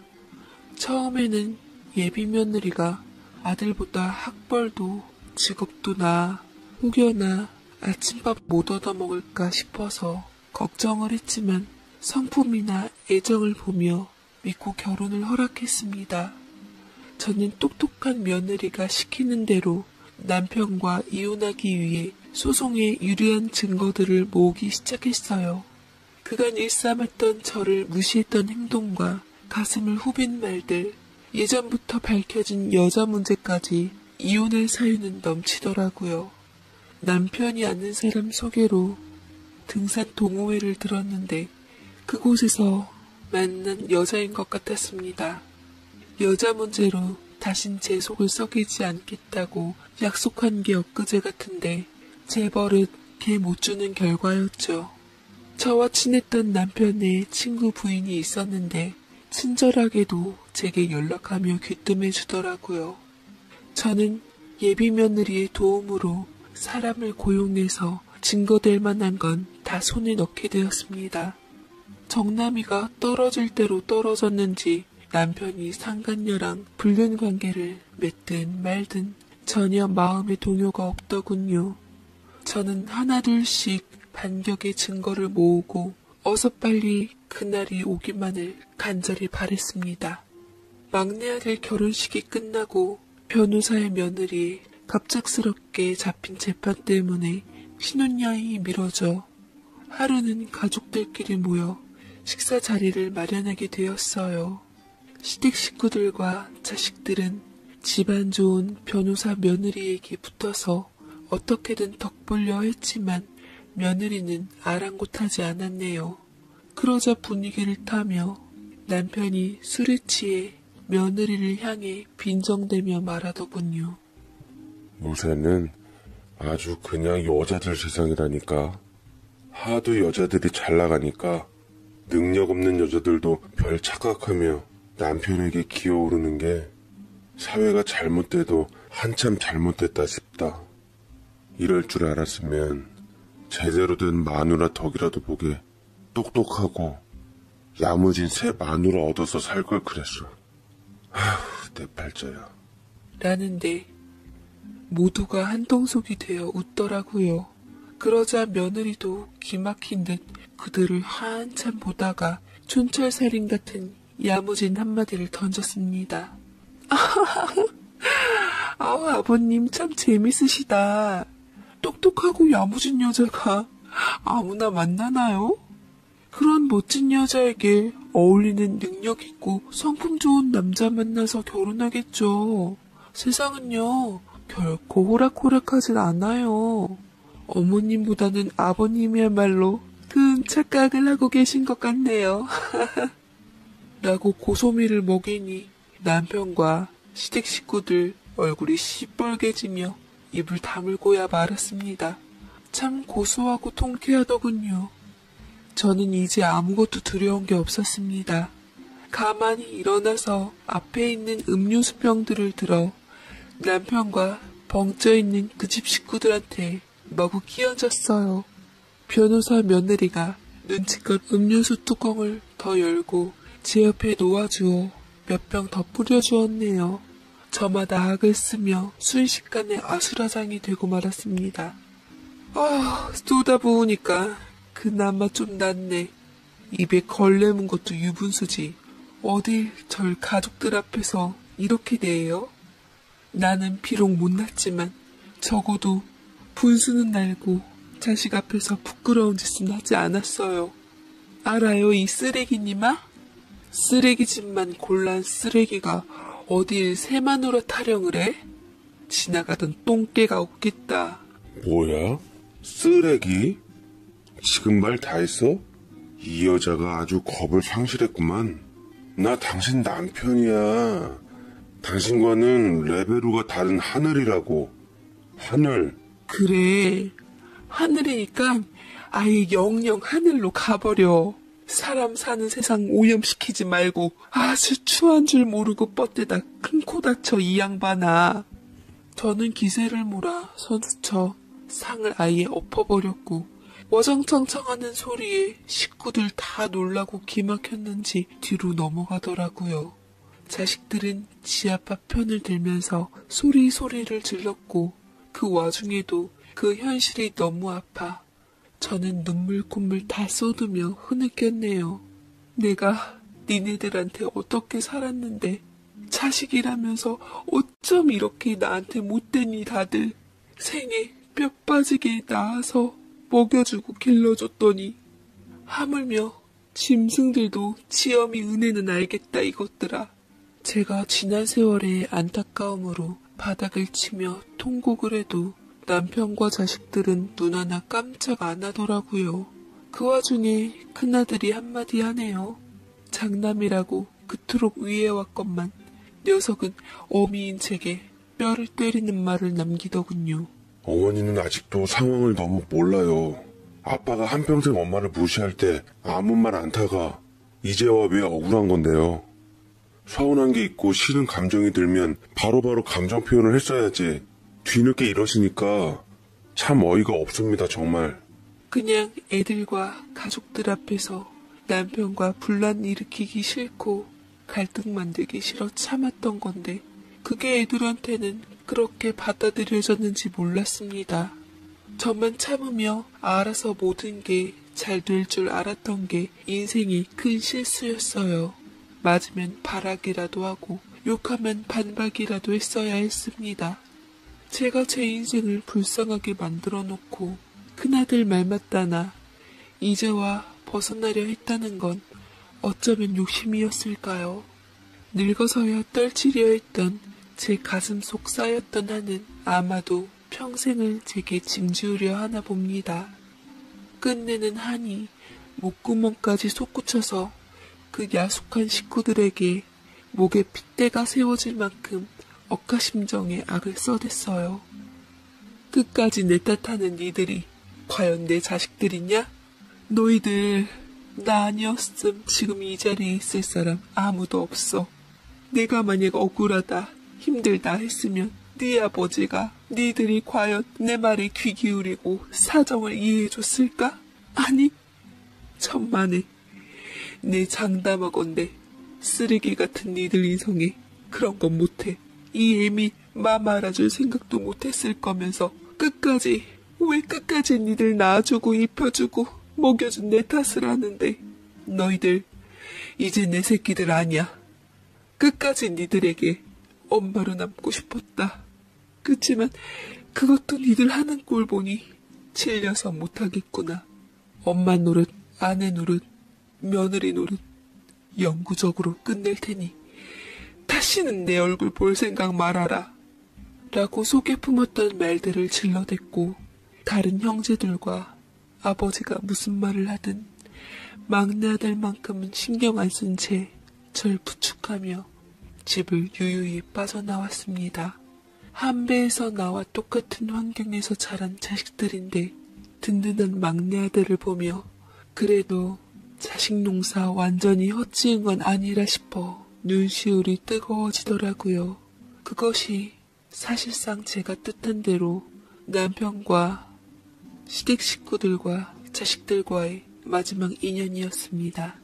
처음에는 예비 며느리가 아들보다 학벌도 직업도 나아 혹여나 아침밥 못 얻어먹을까 싶어서 걱정을 했지만 성품이나 애정을 보며 믿고 결혼을 허락했습니다. 저는 똑똑한 며느리가 시키는 대로 남편과 이혼하기 위해 소송에 유리한 증거들을 모으기 시작했어요. 그간 일삼았던 저를 무시했던 행동과 가슴을 후빈 말들, 예전부터 밝혀진 여자 문제까지 이혼할 사유는 넘치더라고요. 남편이 아는 사람 소개로 등산 동호회를 들었는데 그곳에서 만난 여자인 것 같았습니다. 여자 문제로 다신 제 속을 썩이지 않겠다고 약속한 게 엊그제 같은데 제 버릇 개 못 주는 결과였죠. 저와 친했던 남편의 친구 부인이 있었는데 친절하게도 제게 연락하며 귀뜸해 주더라고요. 저는 예비 며느리의 도움으로 사람을 고용해서 증거될 만한 건 다 손에 넣게 되었습니다. 정남이가 떨어질 대로 떨어졌는지 남편이 상간녀랑 불륜 관계를 맺든 말든 전혀 마음의 동요가 없더군요. 저는 하나둘씩 반격의 증거를 모으고 어서 빨리 그날이 오기만을 간절히 바랬습니다. 막내 아들 결혼식이 끝나고 변호사의 며느리 갑작스럽게 잡힌 재판 때문에 신혼여행이 미뤄져 하루는 가족들끼리 모여 식사 자리를 마련하게 되었어요. 시댁 식구들과 자식들은 집안 좋은 변호사 며느리에게 붙어서 어떻게든 덕보려 했지만 며느리는 아랑곳하지 않았네요. 그러자 분위기를 타며 남편이 술에 취해 며느리를 향해 빈정대며 말하더군요. 요새는 아주 그냥 여자들 세상이라니까. 하도 여자들이 잘 나가니까 능력 없는 여자들도 별 착각하며 남편에게 기어오르는 게 사회가 잘못돼도 한참 잘못됐다 싶다. 이럴 줄 알았으면 제대로 된 마누라 덕이라도 보게 똑똑하고 야무진 새 마누라 얻어서 살 걸 그랬어. 아휴, 내 팔자야. 라는데 모두가 한동속이 되어 웃더라고요. 그러자 며느리도 기막힌 듯 그들을 한참 보다가 촌철살인 같은 야무진 한마디를 던졌습니다. 아버님 참 재밌으시다. 똑똑하고 야무진 여자가 아무나 만나나요? 그런 멋진 여자에게 어울리는 능력 있고 성품 좋은 남자 만나서 결혼하겠죠. 세상은요, 결코 호락호락하진 않아요. 어머님보다는 아버님이야말로 큰 착각을 하고 계신 것 같네요. 라고 고소미를 먹이니 남편과 시댁 식구들 얼굴이 시뻘개지며 입을 다물고야 말았습니다. 참 고소하고 통쾌하더군요. 저는 이제 아무것도 두려운 게 없었습니다. 가만히 일어나서 앞에 있는 음료수 병들을 들어 남편과 벙쪄있는 그 집 식구들한테 마구 끼얹었어요. 변호사 며느리가 눈치껏 음료수 뚜껑을 더 열고 제 옆에 놓아주어 몇 병 더 뿌려주었네요. 저마다 악을 쓰며 순식간에 아수라장이 되고 말았습니다. 쏟아 부으니까 그나마 좀 낫네. 입에 걸레 문 것도 유분수지. 어딜 절 가족들 앞에서 이렇게 대해요? 나는 비록 못났지만 적어도 분수는 날고 자식 앞에서 부끄러운 짓은 하지 않았어요. 알아요, 이 쓰레기님아? 쓰레기집만 골란 쓰레기가 어딜 새마누라 타령을 해? 지나가던 똥개가 없겠다. 뭐야? 쓰레기? 지금 말 다 했어? 이 여자가 아주 겁을 상실했구만. 나 당신 남편이야. 당신과는 레벨우가 다른 하늘이라고. 하늘. 그래, 하늘이니까 아예 영영 하늘로 가버려. 사람 사는 세상 오염시키지 말고 아주 추한 줄 모르고 뻗대다 큰 코 다쳐 이 양반아. 저는 기세를 몰아 선수쳐 상을 아예 엎어버렸고 워정청청하는 소리에 식구들 다 놀라고 기막혔는지 뒤로 넘어가더라고요. 자식들은 지 아빠 편을 들면서 소리소리를 질렀고 그 와중에도 그 현실이 너무 아파 저는 눈물 콧물 다 쏟으며 흐느꼈네요. 내가 니네들한테 어떻게 살았는데 자식이라면서 어쩜 이렇게 나한테 못되니 다들 생에 뼈 빠지게 낳아서 먹여주고 길러줬더니 하물며 짐승들도 치엄이 은혜는 알겠다 이것들아. 제가 지난 세월의 안타까움으로 바닥을 치며 통곡을 해도 남편과 자식들은 눈 하나 깜짝 안 하더라고요. 그 와중에 큰아들이 한마디 하네요. 장남이라고 그토록 위해왔건만 녀석은 어미인 제게 뼈를 때리는 말을 남기더군요. 어머니는 아직도 상황을 너무 몰라요. 아빠가 한평생 엄마를 무시할 때 아무 말 안 타가 이제와 왜 억울한 건데요. 서운한 게 있고 싫은 감정이 들면 바로바로 감정 표현을 했어야지. 뒤늦게 이러시니까 참 어이가 없습니다, 정말. 그냥 애들과 가족들 앞에서 남편과 분란 일으키기 싫고 갈등 만들기 싫어 참았던 건데 그게 애들한테는 그렇게 받아들여졌는지 몰랐습니다. 저만 참으며 알아서 모든 게 잘 될 줄 알았던 게 인생의 큰 실수였어요. 맞으면 발악이라도 하고 욕하면 반박이라도 했어야 했습니다. 제가 제 인생을 불쌍하게 만들어 놓고 큰아들 말 맞다나 이제와 벗어나려 했다는 건 어쩌면 욕심이었을까요? 늙어서야 떨치려 했던 제 가슴 속 쌓였던 한은 아마도 평생을 제게 짐지우려 하나 봅니다. 끝내는 한이 목구멍까지 솟구쳐서 그 야속한 식구들에게 목에 핏대가 세워질 만큼 억가심정의 악을 써댔어요. 끝까지 내 탓하는 니들이 과연 내 자식들이냐? 너희들 나 아니었음 지금 이 자리에 있을 사람 아무도 없어. 내가 만약 억울하다 힘들다 했으면 네 아버지가 니들이 과연 내 말에 귀 기울이고 사정을 이해해줬을까? 아니 천만에 내 장담하건대 쓰레기 같은 니들 인성에 그런 건 못해. 이 애미 마 말아줄 생각도 못했을 거면서 왜 끝까지 니들 낳아주고 입혀주고 먹여준 내 탓을 하는데 너희들 이제 내 새끼들 아니야. 끝까지 니들에게 엄마로 남고 싶었다. 그치만 그것도 니들 하는 꼴 보니 질려서 못하겠구나. 엄마 노릇, 아내 노릇, 며느리 노릇 영구적으로 끝낼 테니 다시는 내 얼굴 볼 생각 말아라. 라고 속에 품었던 말들을 질러댔고 다른 형제들과 아버지가 무슨 말을 하든 막내 아들만큼은 신경 안 쓴 채 절 부축하며 집을 유유히 빠져나왔습니다. 한 배에서 나와 똑같은 환경에서 자란 자식들인데 든든한 막내 아들을 보며 그래도 자식 농사 완전히 헛지은 건 아니라 싶어 눈시울이 뜨거워지더라고요. 그것이 사실상 제가 뜻한 대로 남편과 시댁 식구들과 자식들과의 마지막 인연이었습니다.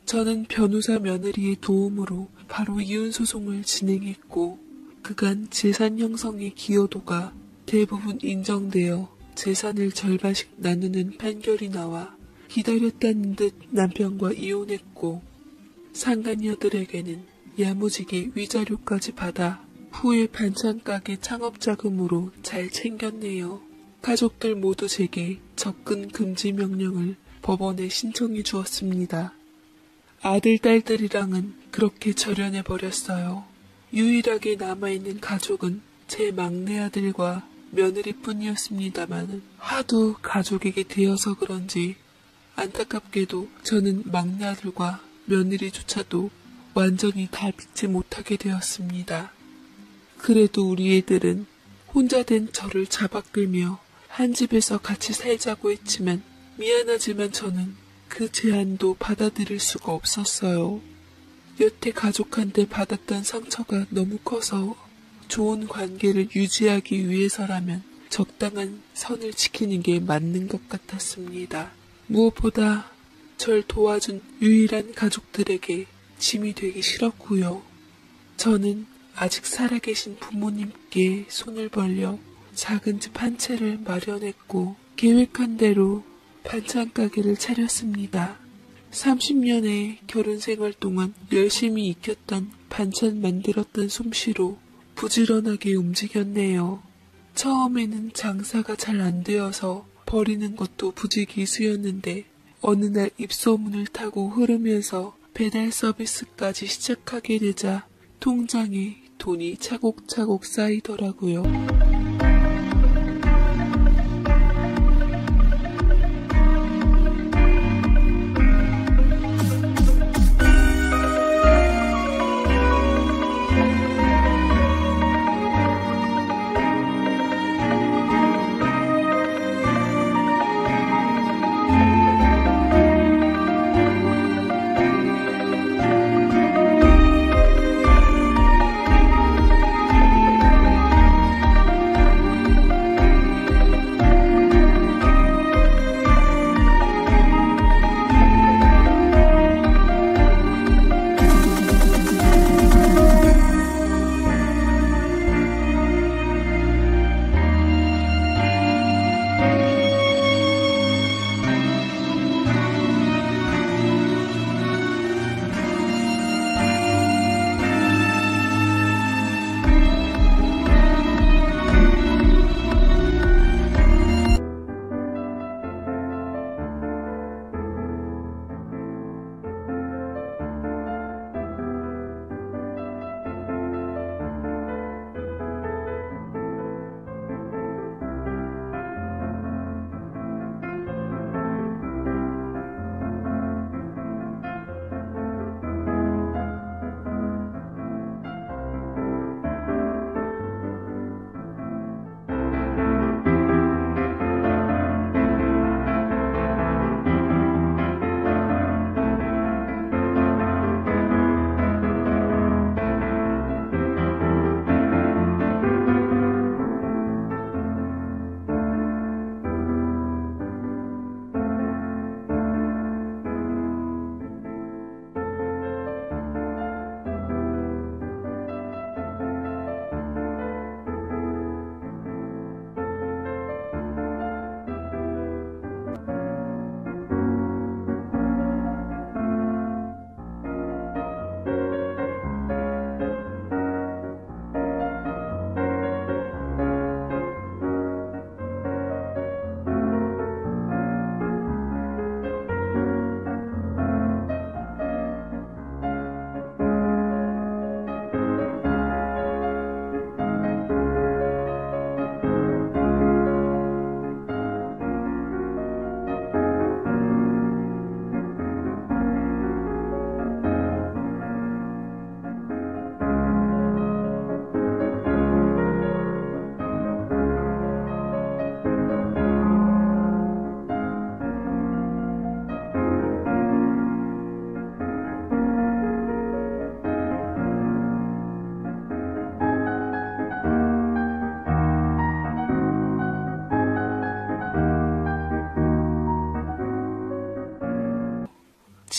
저는 변호사 며느리의 도움으로 바로 이혼소송을 진행했고 그간 재산 형성의 기여도가 대부분 인정되어 재산을 절반씩 나누는 판결이 나와 기다렸다는 듯 남편과 이혼했고 상간녀들에게는 야무지게 위자료까지 받아 후에 반찬 가게 창업 자금으로 잘 챙겼네요. 가족들 모두 제게 접근 금지 명령을 법원에 신청해 주었습니다. 아들, 딸들이랑은 그렇게 절연해 버렸어요. 유일하게 남아있는 가족은 제 막내 아들과 며느리뿐이었습니다만 하도 가족에게 되어서 그런지 안타깝게도 저는 막내 아들과 며느리조차도 완전히 다 믿지 못하게 되었습니다. 그래도 우리 애들은 혼자 된 저를 잡아끌며 한 집에서 같이 살자고 했지만 미안하지만 저는 그 제안도 받아들일 수가 없었어요. 여태 가족한테 받았던 상처가 너무 커서 좋은 관계를 유지하기 위해서라면 적당한 선을 지키는 게 맞는 것 같았습니다. 무엇보다 절 도와준 유일한 가족들에게 짐이 되기 싫었고요. 저는 아직 살아계신 부모님께 손을 벌려 작은 집 한 채를 마련했고 계획한 대로 반찬 가게를 차렸습니다. 30년의 결혼 생활 동안 열심히 익혔던 반찬 만들었던 솜씨로 부지런하게 움직였네요. 처음에는 장사가 잘 안 되어서 버리는 것도 부지기수였는데 어느 날 입소문을 타고 흐르면서 배달 서비스까지 시작하게 되자 통장에 돈이 차곡차곡 쌓이더라고요.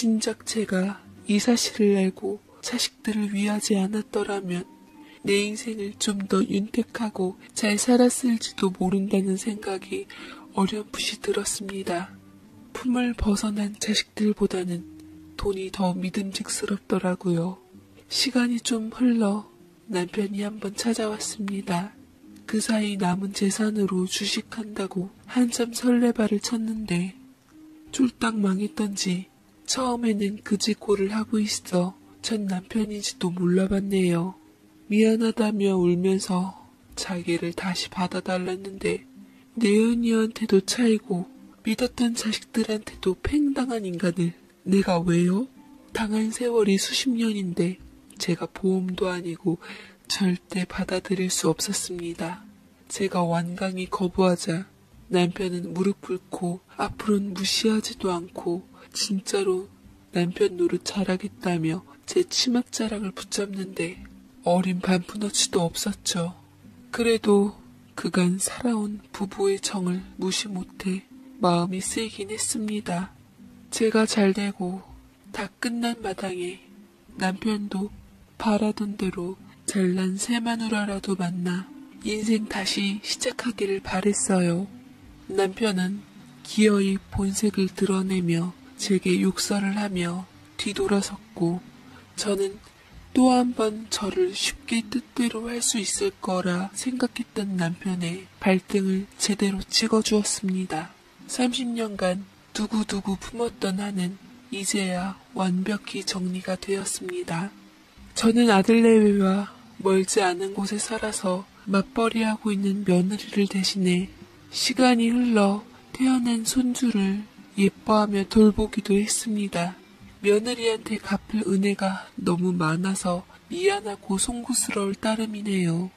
진작 제가 이 사실을 알고 자식들을 위하지 않았더라면 내 인생을 좀 더 윤택하고 잘 살았을지도 모른다는 생각이 어렴풋이 들었습니다. 품을 벗어난 자식들보다는 돈이 더 믿음직스럽더라고요. 시간이 좀 흘러 남편이 한번 찾아왔습니다. 그 사이 남은 재산으로 주식한다고 한참 설레발을 쳤는데 쫄딱 망했던지 처음에는 그지꼴을 하고 있어 전 남편인지도 몰라봤네요. 미안하다며 울면서 자기를 다시 받아달랐는데 내은이한테도 차이고 믿었던 자식들한테도 팽당한 인간을 내가 왜요? 당한 세월이 수십 년인데 제가 보험도 아니고 절대 받아들일 수 없었습니다. 제가 완강히 거부하자 남편은 무릎 꿇고 앞으로는 무시하지도 않고 진짜로 남편 노릇 잘하겠다며 제 치맛자락을 붙잡는데 어린 반푼어치도 없었죠. 그래도 그간 살아온 부부의 정을 무시 못해 마음이 쓰이긴 했습니다. 제가 잘되고 다 끝난 마당에 남편도 바라던 대로 잘난 새 마누라라도 만나 인생 다시 시작하기를 바랬어요. 남편은 기어이 본색을 드러내며 제게 욕설을 하며 뒤돌아섰고 저는 또 한 번 저를 쉽게 뜻대로 할 수 있을 거라 생각했던 남편의 발등을 제대로 찍어주었습니다. 30년간 두고두고 품었던 한은 이제야 완벽히 정리가 되었습니다. 저는 아들 내외와 멀지 않은 곳에 살아서 맞벌이하고 있는 며느리를 대신해 시간이 흘러 태어난 손주를 예뻐하며 돌보기도 했습니다. 며느리한테 갚을 은혜가 너무 많아서 미안하고 송구스러울 따름이네요.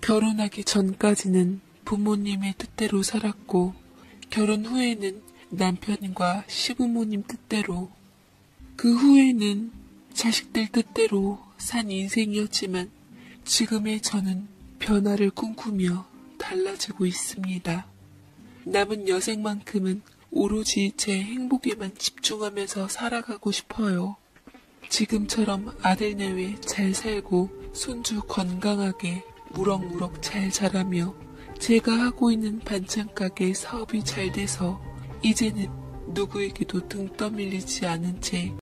결혼하기 전까지는 부모님의 뜻대로 살았고 결혼 후에는 남편과 시부모님 뜻대로 그 후에는 자식들 뜻대로 산 인생이었지만 지금의 저는 변화를 꿈꾸며 달라지고 있습니다. 남은 여생만큼은 오로지 제 행복에만 집중하면서 살아가고 싶어요. 지금처럼 아들 내외 잘 살고 손주 건강하게 무럭무럭 잘 자라며 제가 하고 있는 반찬가게 사업이 잘 돼서 이제는 누구에게도 등 떠밀리지 않은 채